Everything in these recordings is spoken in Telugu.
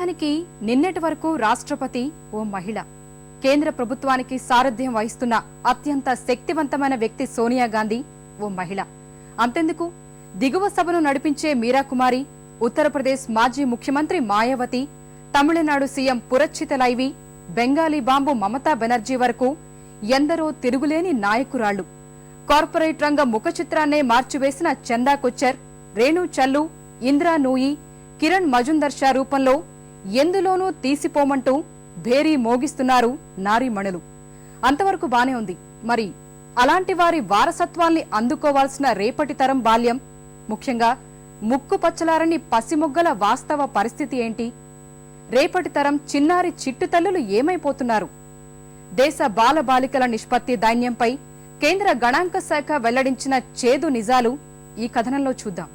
దానికి నిన్నటి వరకు రాష్ట్రపతి ఓ మహిళ, కేంద్ర ప్రభుత్వానికి సారథ్యం వహిస్తున్న అత్యంత శక్తివంతమైన వ్యక్తి సోనియా గాంధీ ఓ మహిళ. అంతెందుకు, దిగువ సభను నడిపించే మీరాకుమారి, ఉత్తరప్రదేశ్ మాజీ ముఖ్యమంత్రి మాయావతి, తమిళనాడు సీఎం పురచ్చితలైవి, బెంగాలీ బాంబు మమతా బెనర్జీ వరకు ఎందరో తిరుగులేని నాయకురాళ్లు. కార్పొరేట్ రంగ ముఖ చిత్రాన్నే మార్చివేసిన చందా కొచ్చర్, రేణు చల్లు, ఇంద్రా నూయి, కిరణ్ మజుందర్ షా రూపంలో ఎందులోనూ తీసిపోమంటూ భేరీ మోగిస్తున్నారు నారీమణులు. అంతవరకు బానే ఉంది. మరి అలాంటి వారి వారసత్వాల్ని అందుకోవాల్సిన రేపటి తరం బాల్యం, ముఖ్యంగా ముక్కు పచ్చలారని పసిమొగ్గల వాస్తవ పరిస్థితి ఏంటి? రేపటి తరం చిన్నారి చిట్టు తల్లులు ఏమైపోతున్నారు? దేశ బాలబాలికల నిష్పత్తి దైన్యంపై కేంద్ర గణాంక శాఖ వెల్లడించిన చేదు నిజాలు ఈ కథనంలో చూద్దాం.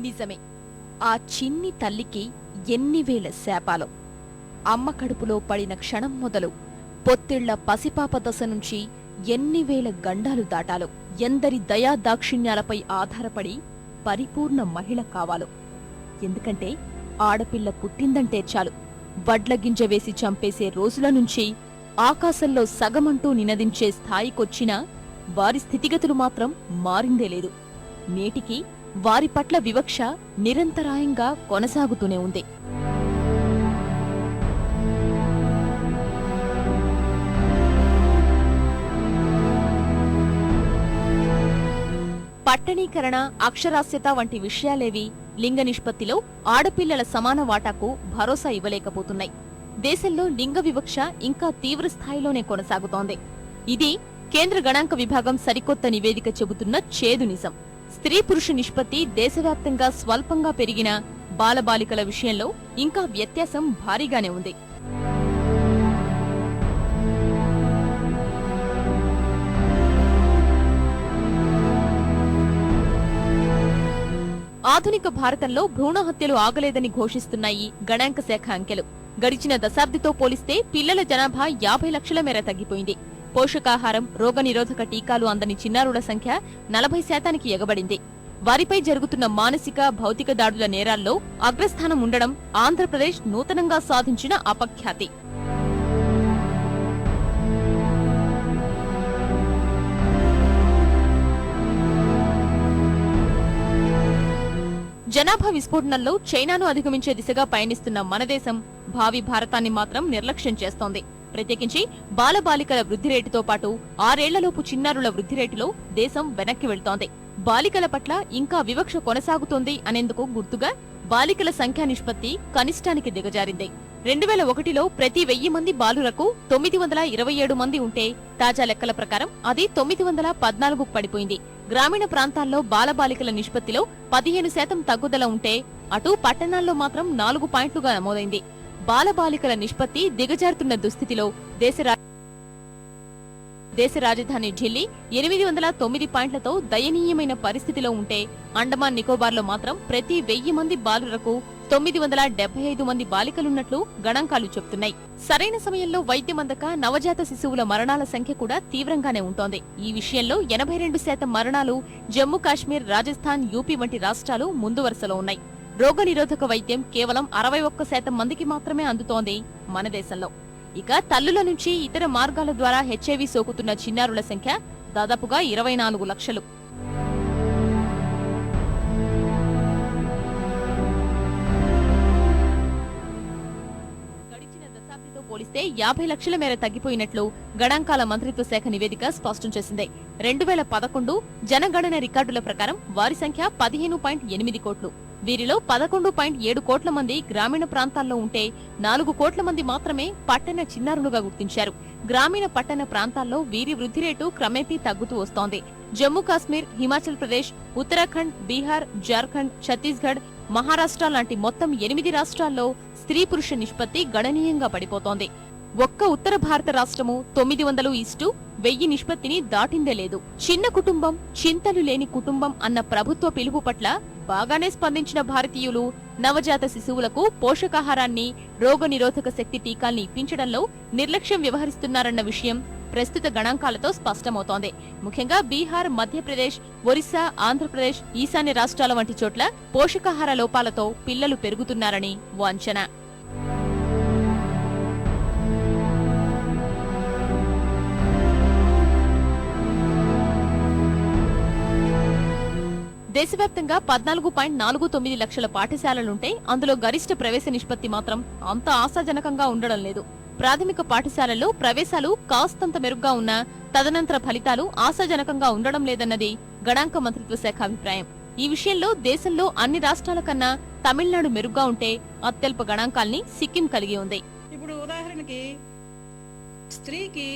నిజమే, ఆ చిన్ని తల్లికి ఎన్ని వేల శాపాలో. అమ్మ కడుపులో పడిన క్షణం మొదలు పొత్తిళ్ల పసిపాప దశ నుంచి ఎన్ని వేల గండాలు దాటాలో, ఎందరి దయా దాక్షిణ్యాలపై ఆధారపడి పరిపూర్ణ మహిళ కావాలో. ఎందుకంటే ఆడపిల్ల పుట్టిందంటే చాలు, వడ్ల గింజ వేసి చంపేసే రోజుల నుంచి ఆకాశంలో సగమంటూ నినదించే స్థాయికొచ్చినా వారి స్థితిగతులు మాత్రం మారిందే లేదు. నేటికి వారి పట్ల వివక్ష నిరంతరాయంగా కొనసాగుతూనే ఉంది. పట్టణీకరణ, అక్షరాస్యత వంటి విషయాలేవి లింగ నిష్పత్తిలో ఆడపిల్లల సమాన వాటాకు భరోసా ఇవ్వలేకపోతున్నాయి. దేశంలో లింగ వివక్ష ఇంకా తీవ్రస్థాయిలోనే కొనసాగుతోంది. ఇది కేంద్ర గణాంక విభాగం సరికొత్త నివేదిక చెబుతున్న చేదు నిజం. స్త్రీ పురుష నిష్పత్తి దేశవ్యాప్తంగా స్వల్పంగా పెరిగిన బాలబాలికల విషయంలో ఇంకా వ్యత్యాసం భారీగానే ఉంది. ఆధునిక భారతంలో భ్రూణహత్యలు ఆగలేదని ఘోషిస్తున్నాయి గణాంక శాఖ అంకెలు. గడిచిన దశాబ్దితో పోలిస్తే పిల్లల జనాభా 50 లక్షల మేర తగ్గిపోయింది. పోషకాహారం, రోగనిరోధక టీకాలు అందని చిన్నారుల సంఖ్య 40% ఎగబడింది. వారిపై జరుగుతున్న మానసిక, భౌతిక దాడుల నేరాల్లో అగ్రస్థానం ఉండడం ఆంధ్రప్రదేశ్ నూతనంగా సాధించిన అపఖ్యాతి. జనాభా విస్ఫోటనంలో చైనాను అధిగమించే దిశగా పయనిస్తున్న మన దేశం భావి భారతాన్ని మాత్రం నిర్లక్ష్యం చేస్తోంది. ప్రత్యేకించి బాలబాలికల వృద్ధి రేటుతో పాటు 6 ఏళ్లలోపు చిన్నారుల వృద్ధి రేటులో దేశం వెనక్కి వెళ్తోంది. బాలికల పట్ల ఇంకా వివక్ష కొనసాగుతోంది అనేందుకు గుర్తుగా బాలికల సంఖ్యా నిష్పత్తి కనిష్టానికి దిగజారింది. 2001లో ప్రతి 1000 మంది బాలురకు 927 మంది ఉంటే తాజా లెక్కల ప్రకారం అది 914కు పడిపోయింది. గ్రామీణ ప్రాంతాల్లో బాలబాలికల నిష్పత్తిలో 15% తగ్గుదల ఉంటే అటు పట్టణాల్లో మాత్రం 4 పాయింట్లుగా నమోదైంది. బాలబాలికల నిష్పత్తి దిగజారుతున్న దుస్థితిలో దేశ రాజధాని ఢిల్లీ 809 పాయింట్లతో దయనీయమైన పరిస్థితిలో ఉంటే అండమాన్ నికోబార్లో మాత్రం ప్రతి 1000 మంది బాలురకు 975 మంది బాలికలున్నట్లు గణాంకాలు చెప్తున్నాయి. సరైన సమయంలో వైద్యం అందక నవజాత శిశువుల మరణాల సంఖ్య కూడా తీవ్రంగానే ఉంటోంది. ఈ విషయంలో 82% మరణాలు జమ్మూ కాశ్మీర్, రాజస్థాన్, యూపీ వంటి రాష్ట్రాలు ముందు వరుసలో ఉన్నాయి. రోగనిరోధక వైద్యం కేవలం 61% మందికి మాత్రమే అందుతోంది మన దేశంలో. ఇక తల్లుల నుంచి ఇతర మార్గాల ద్వారా హెచ్ఐవి సోకుతున్న చిన్నారుల సంఖ్య దాదాపుగా 24 లక్షలు. గడిచిన దశాబ్దితో పోలిస్తే 50 లక్షల మేర తగ్గిపోయినట్లు గణాంకాల మంత్రిత్వ శాఖ నివేదిక స్పష్టం చేసింది. 2011 జనగణన రికార్డుల ప్రకారం వారి సంఖ్య 15.8 కోట్లు. వీరిలో 11.7 కోట్ల మంది గ్రామీణ ప్రాంతాల్లో ఉంటే 4 కోట్ల మంది మాత్రమే పట్టణ చిన్నారులుగా గుర్తించారు. గ్రామీణ పట్టణ ప్రాంతాల్లో వీరి వృద్ధి రేటు క్రమేపీ తగ్గుతూ వస్తోంది. జమ్మూ కాశ్మీర్, హిమాచల్ ప్రదేశ్, ఉత్తరాఖండ్, బీహార్, జార్ఖండ్, ఛత్తీస్గఢ్, మహారాష్ట్ర లాంటి మొత్తం 8 రాష్ట్రాల్లో స్త్రీ పురుష నిష్పత్తి గణనీయంగా పడిపోతోంది. ఒక్క ఉత్తర భారత రాష్ట్రము 900:1000 నిష్పత్తిని దాటిందే లేదు. చిన్న కుటుంబం, చింతలు లేని కుటుంబం అన్న ప్రభుత్వ పిలుపు పట్ల బాగానే స్పందించిన భారతీయులు నవజాత శిశువులకు పోషకాహారాన్ని, రోగనిరోధక శక్తి టీకాల్ని ఇప్పించడంలో నిర్లక్ష్యం వ్యవహరిస్తున్నారన్న విషయం ప్రస్తుత గణాంకాలతో స్పష్టమవుతోంది. ముఖ్యంగా బీహార్, మధ్యప్రదేశ్, ఒరిస్సా, ఆంధ్రప్రదేశ్, ఈశాన్య రాష్ట్రాల వంటి చోట్ల పోషకాహార లోపాలతో పిల్లలు పెరుగుతున్నారని ఓ అంచనా. దేశవ్యాప్తంగా 14.49 లక్షల పాఠశాలలుంటే అందులో గరిష్ట ప్రవేశ నిష్పత్తి మాత్రం అంత ఆశాజనకంగా ఉండడం లేదు. ప్రాథమిక పాఠశాలల్లో ప్రవేశాలు కాస్తంత మెరుగ్గా ఉన్నా తదనంతర ఫలితాలు ఆశాజనకంగా ఉండడం లేదన్నది గణాంక మంత్రిత్వ శాఖ అభిప్రాయం. ఈ విషయంలో దేశంలో అన్ని రాష్ట్రాల కన్నా తమిళనాడు మెరుగ్గా ఉంటే అత్యల్ప గణాంకాల్ని సిక్కిం కలిగి ఉంది. ఇప్పుడు ఉదాహరణకి స్త్రీకి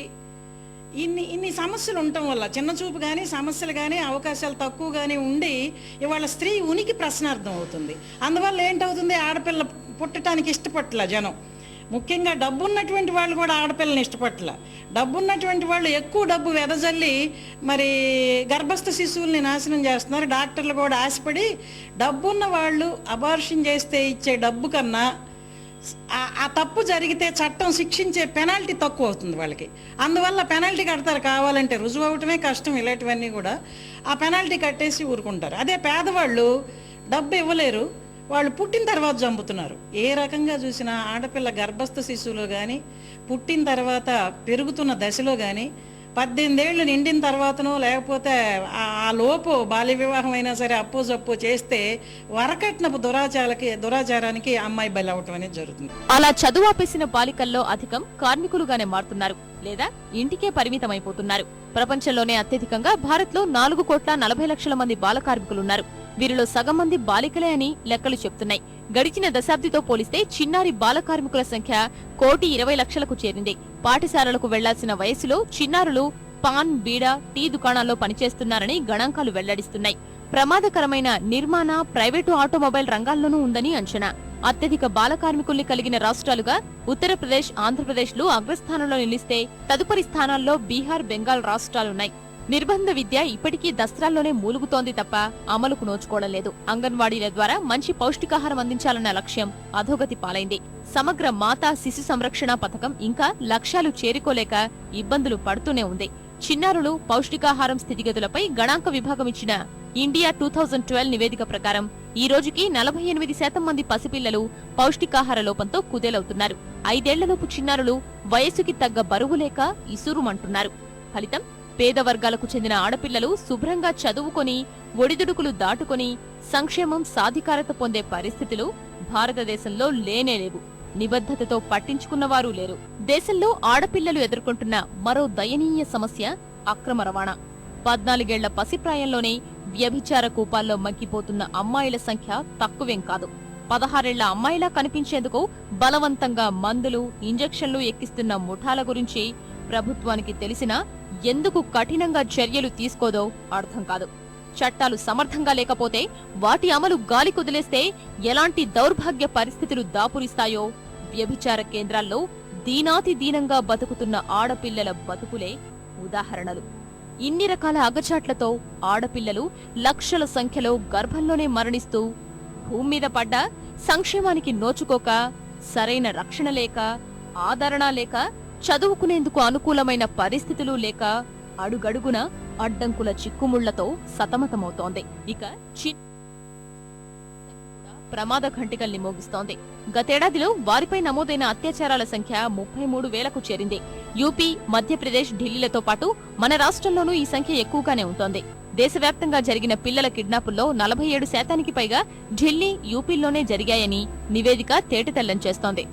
ఇన్ని సమస్యలు ఉండటం వల్ల చిన్న చూపు కానీ, సమస్యలు కానీ, అవకాశాలు తక్కువ కానీ ఉండి ఇవాళ స్త్రీ ఉనికి ప్రశ్నార్థం అవుతుంది. అందువల్ల ఏంటవుతుంది, ఆడపిల్ల పుట్టడానికి ఇష్టపట్ల జనం, ముఖ్యంగా డబ్బున్నటువంటి వాళ్ళు కూడా ఆడపిల్లని ఇష్టపట్ల. డబ్బున్నటువంటి వాళ్ళు ఎక్కువ డబ్బు వెదజల్లి మరి గర్భస్థ శిశువుల్ని నాశనం చేస్తున్నారు. డాక్టర్లు కూడా ఆశపడి డబ్బున్న వాళ్ళు అబార్షన్ చేస్తే ఇచ్చే డబ్బు కన్నా ఆ తప్పు జరిగితే చట్టం శిక్షించే పెనాల్టీ తక్కువ అవుతుంది వాళ్ళకి. అందువల్ల పెనాల్టీ కడతారు, కావాలంటే రుజువు అవటమే కష్టం. ఇలాంటివన్నీ కూడా ఆ పెనాల్టీ కట్టేసి ఊరుకుంటారు. అదే పేదవాళ్ళు డబ్బు ఇవ్వలేరు, వాళ్ళు పుట్టిన తర్వాత చంపుతున్నారు. ఏ రకంగా చూసినా ఆడపిల్ల గర్భస్థ శిశువులో కానీ, పుట్టిన తర్వాత పెరుగుతున్న దశలో కానీ, 18 ఏళ్ళు నిండిన తర్వాతనో లేకపోతే ఆ లోపు బాల్య వివాహం అయినా సరే అప్పో చేస్తే వరకట్నపు దురాచారానికి అమ్మాయి బలి అవటం అనేది జరుగుతుంది. అలా చదువు ఆపేసిన బాలికల్లో అధికం కార్మికులుగానే మారుతున్నారు లేదా ఇంటికే పరిమితమైపోతున్నారు. ప్రపంచంలోనే అత్యధికంగా భారత్లో 4,40,00,000 మంది బాల కార్మికులున్నారు. వీరిలో సగం మంది బాలికలే అని లెక్కలు చెప్తున్నాయి. గడిచిన దశాబ్దితో పోలిస్తే చిన్నారి బాల కార్మికుల సంఖ్య 1,20,00,000కు చేరింది. పాఠశాలలకు వెళ్లాల్సిన వయసులో చిన్నారులు పాన్, బీడా, టీ దుకాణాల్లో పనిచేస్తున్నారని గణాంకాలు వెల్లడిస్తున్నాయి. ప్రమాదకరమైన నిర్మాణ, ప్రైవేటు ఆటోమొబైల్ రంగాల్లోనూ ఉందని అంచనా. అత్యధిక బాల కార్మికుల్ని కలిగిన రాష్ట్రాలుగా ఉత్తరప్రదేశ్, ఆంధ్రప్రదేశ్లు అగ్రస్థానంలో నిలిస్తే తదుపరి స్థానాల్లో బీహార్, బెంగాల్ రాష్ట్రాలున్నాయి. నిర్బంధ విద్య ఇప్పటికీ దస్త్రాల్లోనే మూలుగుతోంది తప్ప అమలుకు నోచుకోవడం లేదు. అంగన్వాడీల ద్వారా మంచి పౌష్టికాహారం అందించాలన్న లక్ష్యం అధోగతి పాలైంది. సమగ్ర మాతా శిశు సంరక్షణ పథకం ఇంకా లక్ష్యాలు చేరుకోలేక ఇబ్బందులు పడుతూనే ఉంది. చిన్నారులు పౌష్టికాహారం స్థితిగతులపై గణాంక విభాగం ఇచ్చిన ఇండియా 2012 నివేదిక ప్రకారం ఈ రోజుకి 48% మంది పసిపిల్లలు పౌష్టికాహార లోపంతో కుదేలవుతున్నారు. 5 ఏళ్లలోపు చిన్నారులు వయసుకి తగ్గ బరువు లేక ఇసురుమంటున్నారు. ఫలితం పేద వర్గాలకు చెందిన ఆడపిల్లలు శుభ్రంగా చదువుకొని, ఒడిదుడుకులు దాటుకొని సంక్షేమం, సాధికారత పొందే పరిస్థితులు భారతదేశంలో లేనేలేవు. నిబద్ధతతో పట్టించుకున్నవారూ లేరు. దేశంలో ఆడపిల్లలు ఎదుర్కొంటున్న మరో దయనీయ సమస్య అక్రమ రవాణా. 14 ఏళ్ల పసిప్రాయంలోనే వ్యభిచార కూపాల్లో మగ్గిపోతున్న అమ్మాయిల సంఖ్య తక్కువేం కాదు. 16 ఏళ్ల అమ్మాయిలా కనిపించేందుకు బలవంతంగా మందులు, ఇంజెక్షన్లు ఎక్కిస్తున్న ముఠాల గురించి ప్రభుత్వానికి తెలిసినా ఎందుకు కఠినంగా చర్యలు తీసుకోదో అర్థం కాదు. చట్టాలు సమర్థంగా లేకపోతే వాటి అమలు గాలి కుదిలేస్తే ఎలాంటి దౌర్భాగ్య పరిస్థితులు దాపురిస్తాయో వ్యభిచార కేంద్రాల్లో దీనాతి దీనంగా బతుకుతున్న ఆడపిల్లల బతుకులే ఉదాహరణలు. ఇన్ని రకాల అగచాట్లతో ఆడపిల్లలు లక్షల సంఖ్యలో గర్భంలోనే మరణిస్తూ భూమి మీద పడ్డ సంక్షేమానికి నోచుకోక, సరైన రక్షణ లేక, ఆదరణ లేక, చదువుకునేందుకు అనుకూలమైన పరిస్థితులు లేక అడుగడుగున అడ్డంకుల చిక్కుముళ్లతో సతమతమవుతోంది. ఇక ప్రమాద ఘంటికల్ని మోగిస్తోంది. గతేడాదిలో వారిపై నమోదైన అత్యాచారాల సంఖ్య 33,000కు చేరింది. యూపీ, మధ్యప్రదేశ్, ఢిల్లీలతో పాటు మన రాష్ట్రంలోనూ ఈ సంఖ్య ఎక్కువగానే ఉంటోంది. దేశవ్యాప్తంగా జరిగిన పిల్లల కిడ్నాపుల్లో 47% పైగా ఢిల్లీ, యూపీల్లోనే జరిగాయని నివేదిక తేటతెల్లం చేస్తోంది.